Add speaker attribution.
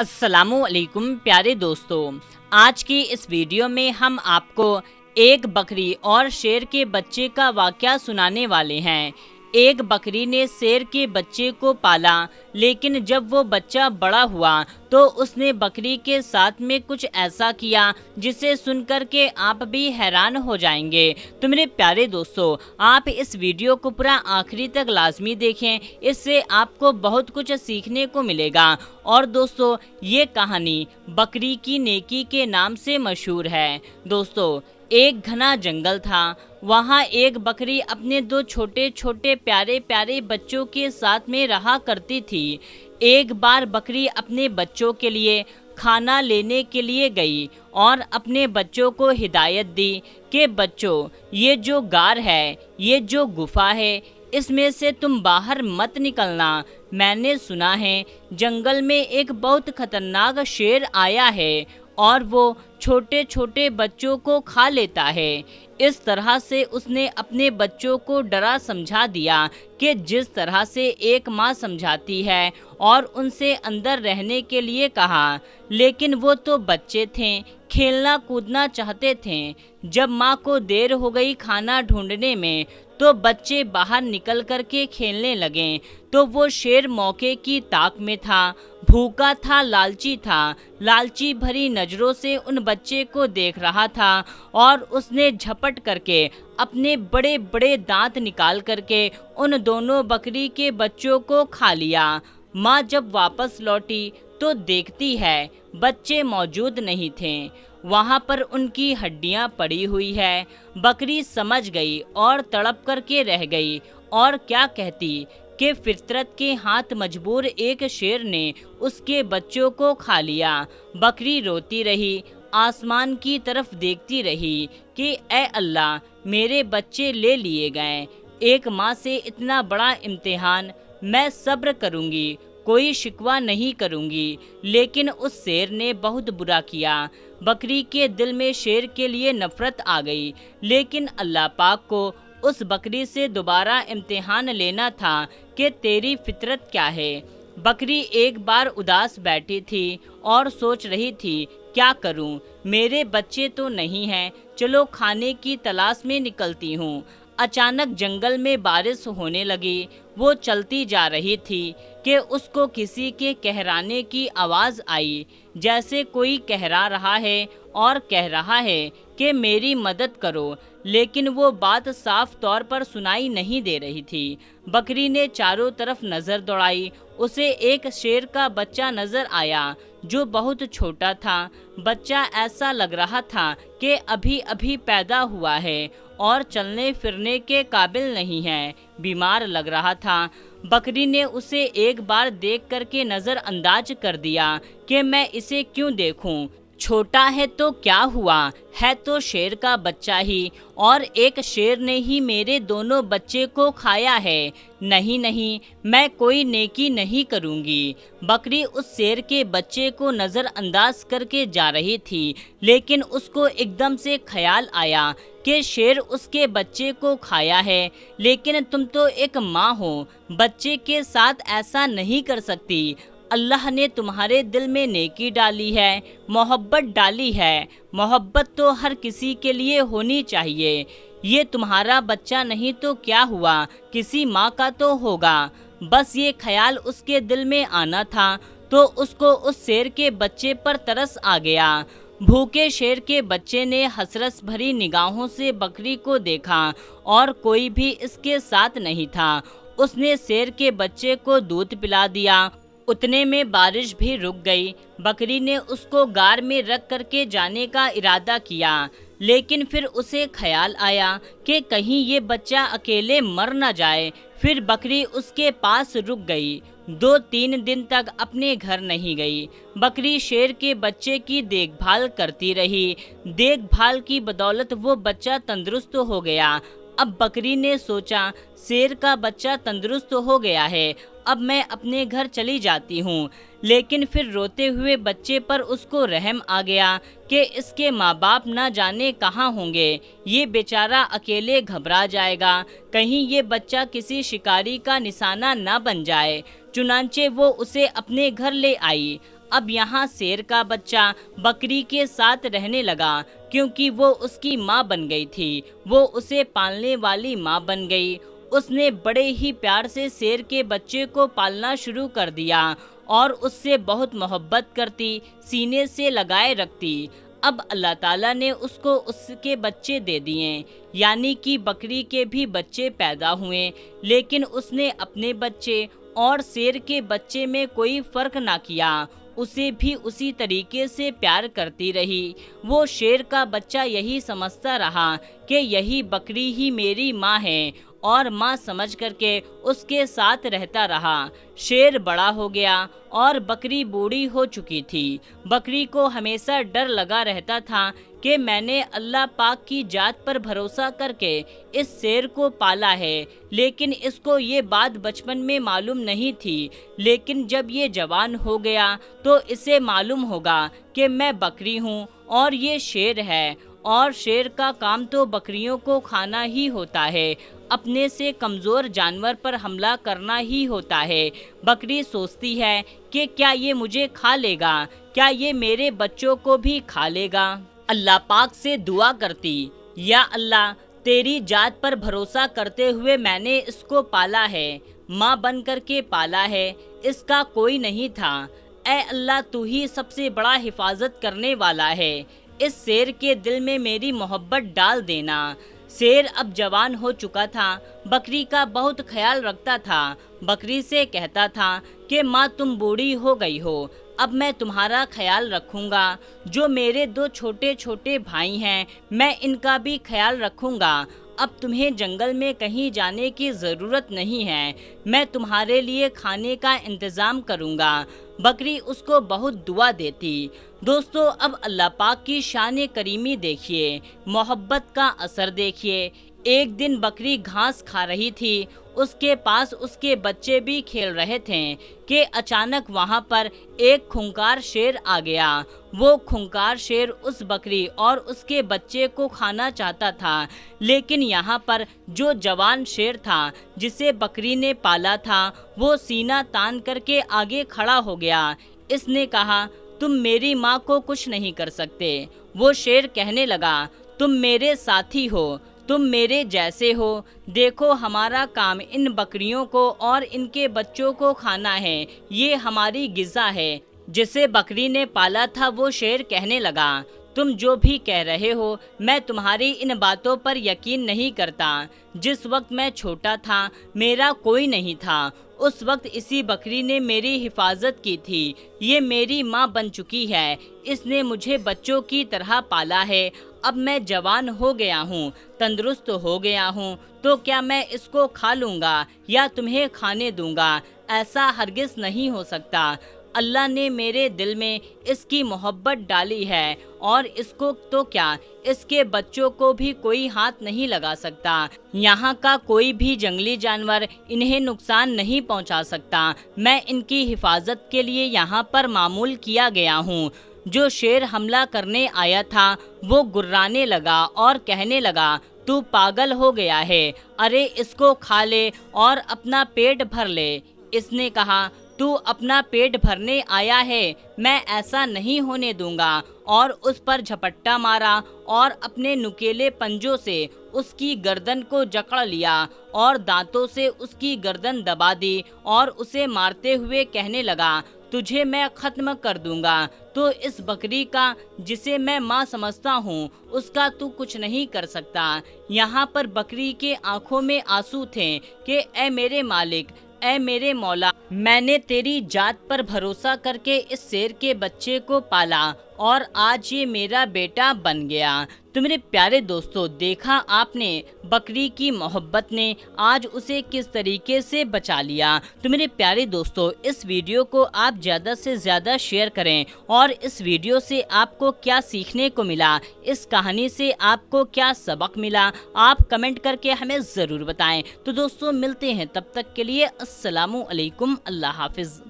Speaker 1: अस्सलामुअलैकुम प्यारे दोस्तों, आज की इस वीडियो में हम आपको एक बकरी और शेर के बच्चे का वाक़या सुनाने वाले हैं। एक बकरी ने शेर के बच्चे को पाला, लेकिन जब वो बच्चा बड़ा हुआ तो उसने बकरी के साथ में कुछ ऐसा किया जिसे सुनकर के आप भी हैरान हो जाएंगे। तो मेरे प्यारे दोस्तों, आप इस वीडियो को पूरा आखिरी तक लाजमी देखें, इससे आपको बहुत कुछ सीखने को मिलेगा। और दोस्तों, ये कहानी बकरी की नेकी के नाम से मशहूर है। दोस्तों, एक घना जंगल था। वहाँ एक बकरी अपने दो छोटे छोटे प्यारे प्यारे बच्चों के साथ में रहा करती थी। एक बार बकरी अपने बच्चों के लिए खाना लेने के लिए गई और अपने बच्चों को हिदायत दी कि बच्चों, ये जो गार है, ये जो गुफा है, इसमें से तुम बाहर मत निकलना। मैंने सुना है जंगल में एक बहुत खतरनाक शेर आया है और वो छोटे छोटे बच्चों को खा लेता है। इस तरह से उसने अपने बच्चों को डरा समझा दिया कि जिस तरह से एक माँ समझाती है, और उनसे अंदर रहने के लिए कहा। लेकिन वो तो बच्चे थे, खेलना कूदना चाहते थे। जब माँ को देर हो गई खाना ढूंढने में, तो बच्चे बाहर निकल कर के खेलने लगे। तो वो शेर मौके की ताक में था, भूखा था, लालची था। लालची भरी नज़रों से उन बच्चे को देख रहा था और उसने झपट करके अपने बड़े बड़े दांत निकाल करके उन दोनों बकरी के बच्चों को खा लिया। माँ जब वापस लौटी तो देखती है बच्चे मौजूद नहीं थे, वहाँ पर उनकी हड्डियाँ पड़ी हुई है। बकरी समझ गई और तड़प करके रह गई, और क्या कहती कि फितरत के हाथ मजबूर एक शेर ने उसके बच्चों को खा लिया। बकरी रोती रही, आसमान की तरफ देखती रही कि ऐ अल्लाह, मेरे बच्चे ले लिए गए। एक माँ से इतना बड़ा इम्तिहान, मैं सब्र करूँगी, कोई शिकवा नहीं करूँगी। लेकिन उस शेर ने बहुत बुरा किया। बकरी के दिल में शेर के लिए नफरत आ गई। लेकिन अल्लाह पाक को उस बकरी से दोबारा इम्तिहान लेना था कि तेरी फितरत क्या है। बकरी एक बार उदास बैठी थी और सोच रही थी, क्या करूं, मेरे बच्चे तो नहीं हैं, चलो खाने की तलाश में निकलती हूं। अचानक जंगल में बारिश होने लगी। वो चलती जा रही थी कि उसको किसी के कहराने की आवाज़ आई, जैसे कोई कहरा रहा है और कह रहा है कि मेरी मदद करो। लेकिन वो बात साफ तौर पर सुनाई नहीं दे रही थी। बकरी ने चारों तरफ नज़र दौड़ाई। उसे एक शेर का बच्चा नज़र आया जो बहुत छोटा था। बच्चा ऐसा लग रहा था कि अभी अभी पैदा हुआ है और चलने फिरने के काबिल नहीं है, बीमार लग रहा था। बकरी ने उसे एक बार देख करके नज़रअंदाज कर दिया कि मैं इसे क्यों देखूं, छोटा है तो क्या हुआ, है तो शेर का बच्चा ही, और एक शेर ने ही मेरे दोनों बच्चे को खाया है। नहीं नहीं, मैं कोई नेकी नहीं करूँगी। बकरी उस शेर के बच्चे को नज़रअंदाज करके जा रही थी, लेकिन उसको एकदम से ख्याल आया कि शेर उसके बच्चे को खाया है। लेकिन तुम तो एक माँ हो, बच्चे के साथ ऐसा नहीं कर सकती। अल्लाह ने तुम्हारे दिल में नेकी डाली है, मोहब्बत डाली है। मोहब्बत तो हर किसी के लिए होनी चाहिए। ये तुम्हारा बच्चा नहीं तो क्या हुआ, किसी माँ का तो होगा। बस ये ख्याल उसके दिल में आना था तो उसको उस शेर के बच्चे पर तरस आ गया। भूखे शेर के बच्चे ने हसरत भरी निगाहों से बकरी को देखा और कोई भी इसके साथ नहीं था। उसने शेर के बच्चे को दूध पिला दिया। उतने में बारिश भी रुक गई। बकरी ने उसको गार में रख करके जाने का इरादा किया, लेकिन फिर उसे ख्याल आया कि कहीं ये बच्चा अकेले मर न जाए। फिर बकरी उसके पास रुक गई। 2-3 दिन तक अपने घर नहीं गई। बकरी शेर के बच्चे की देखभाल करती रही। देखभाल की बदौलत वो बच्चा तंदुरुस्त हो गया। अब बकरी ने सोचा, शेर का बच्चा तंदुरुस्त हो गया है, अब मैं अपने घर चली जाती हूँ। लेकिन फिर रोते हुए बच्चे पर उसको रहम आ गया कि इसके माँ बाप ना जाने कहाँ होंगे, ये बेचारा अकेले घबरा जाएगा, कहीं ये बच्चा किसी शिकारी का निशाना ना बन जाए। चुनांचे वो उसे अपने घर ले आई। अब यहाँ शेर का बच्चा बकरी के साथ रहने लगा, क्योंकि वो उसकी माँ बन गई थी, वो उसे पालने वाली माँ बन गई। उसने बड़े ही प्यार से शेर के बच्चे को पालना शुरू कर दिया और उससे बहुत मोहब्बत करती, सीने से लगाए रखती। अब अल्लाह ताला ने उसको उसके बच्चे दे दिए, यानी कि बकरी के भी बच्चे पैदा हुए, लेकिन उसने अपने बच्चे और शेर के बच्चे में कोई फर्क ना किया, उसे भी उसी तरीके से प्यार करती रही। वो शेर का बच्चा यही समझता रहा कि यही बकरी ही मेरी माँ है और माँ समझ करके उसके साथ रहता रहा। शेर बड़ा हो गया और बकरी बूढ़ी हो चुकी थी। बकरी को हमेशा डर लगा रहता था कि मैंने अल्लाह पाक की जात पर भरोसा करके इस शेर को पाला है, लेकिन इसको ये बात बचपन में मालूम नहीं थी। लेकिन जब ये जवान हो गया तो इसे मालूम होगा कि मैं बकरी हूँ और ये शेर है, और शेर का काम तो बकरियों को खाना ही होता है, अपने से कमज़ोर जानवर पर हमला करना ही होता है। बकरी सोचती है कि क्या ये मुझे खा लेगा, क्या ये मेरे बच्चों को भी खा लेगा। अल्लाह पाक से दुआ करती, या अल्लाह तेरी जात पर भरोसा करते हुए मैंने इसको पाला है, माँ बन कर के पाला है, इसका कोई नहीं था। ऐ अल्लाह तू ही सबसे बड़ा हिफाजत करने वाला है, इस शेर के दिल में मेरी मोहब्बत डाल देना। शेर अब जवान हो चुका था, बकरी का बहुत ख्याल रखता था। बकरी से कहता था कि माँ तुम बूढ़ी हो गई हो, अब मैं तुम्हारा ख्याल रखूँगा। जो मेरे दो छोटे छोटे भाई हैं मैं इनका भी ख्याल रखूँगा। अब तुम्हें जंगल में कहीं जाने की ज़रूरत नहीं है, मैं तुम्हारे लिए खाने का इंतज़ाम करूँगा। बकरी उसको बहुत दुआ देती। दोस्तों अब अल्लाह पाक की शान करीमी देखिए, मोहब्बत का असर देखिए। एक दिन बकरी घास खा रही थी, उसके पास उसके बच्चे भी खेल रहे थे कि अचानक वहां पर एक खूंखार शेर आ गया। वो खूंखार शेर उस बकरी और उसके बच्चे को खाना चाहता था, लेकिन यहाँ पर जो जवान शेर था जिसे बकरी ने पाला था वो सीना तान करके आगे खड़ा हो गया। इसने कहा तुम मेरी माँ को कुछ नहीं कर सकते। वो शेर कहने लगा तुम मेरे साथी हो, तुम मेरे जैसे हो। देखो हमारा काम इन बकरियों को और इनके बच्चों को खाना है, ये हमारी गिज़ा है। जिसे बकरी ने पाला था वो शेर कहने लगा तुम जो भी कह रहे हो मैं तुम्हारी इन बातों पर यकीन नहीं करता। जिस वक्त मैं छोटा था मेरा कोई नहीं था, उस वक्त इसी बकरी ने मेरी हिफाजत की थी। ये मेरी माँ बन चुकी है, इसने मुझे बच्चों की तरह पाला है। अब मैं जवान हो गया हूँ, तंदुरुस्त हो गया हूँ, तो क्या मैं इसको खा लूँगा या तुम्हें खाने दूँगा? ऐसा हरगिज़ नहीं हो सकता। अल्लाह ने मेरे दिल में इसकी मोहब्बत डाली है और इसको तो क्या इसके बच्चों को भी कोई हाथ नहीं लगा सकता। यहाँ का कोई भी जंगली जानवर इन्हें नुकसान नहीं पहुँचा सकता। मैं इनकी हिफाजत के लिए यहाँ पर मामूल किया गया हूँ। जो शेर हमला करने आया था वो गुर्राने लगा और कहने लगा तू पागल हो गया है, अरे इसको खा ले और अपना पेट भर ले। इसने कहा तू अपना पेट भरने आया है, मैं ऐसा नहीं होने दूंगा, और उस पर झपट्टा मारा और अपने नुकीले पंजों से उसकी गर्दन को जकड़ लिया और दांतों से उसकी गर्दन दबा दी और उसे मारते हुए कहने लगा तुझे मैं खत्म कर दूंगा। तो इस बकरी का जिसे मैं माँ समझता हूँ उसका तू कुछ नहीं कर सकता। यहाँ पर बकरी के आंखों में आंसू थे कि ऐ मेरे मालिक, ऐ मेरे मौला, मैंने तेरी जात पर भरोसा करके इस शेर के बच्चे को पाला और आज ये मेरा बेटा बन गया। तो मेरे प्यारे दोस्तों, देखा आपने बकरी की मोहब्बत ने आज उसे किस तरीके से बचा लिया। तो मेरे प्यारे दोस्तों, इस वीडियो को आप ज़्यादा से ज़्यादा शेयर करें और इस वीडियो से आपको क्या सीखने को मिला, इस कहानी से आपको क्या सबक मिला, आप कमेंट करके हमें ज़रूर बताएं। तो दोस्तों मिलते हैं, तब तक के लिए अस्सलामु अलैकुम, अल्लाह हाफिज़।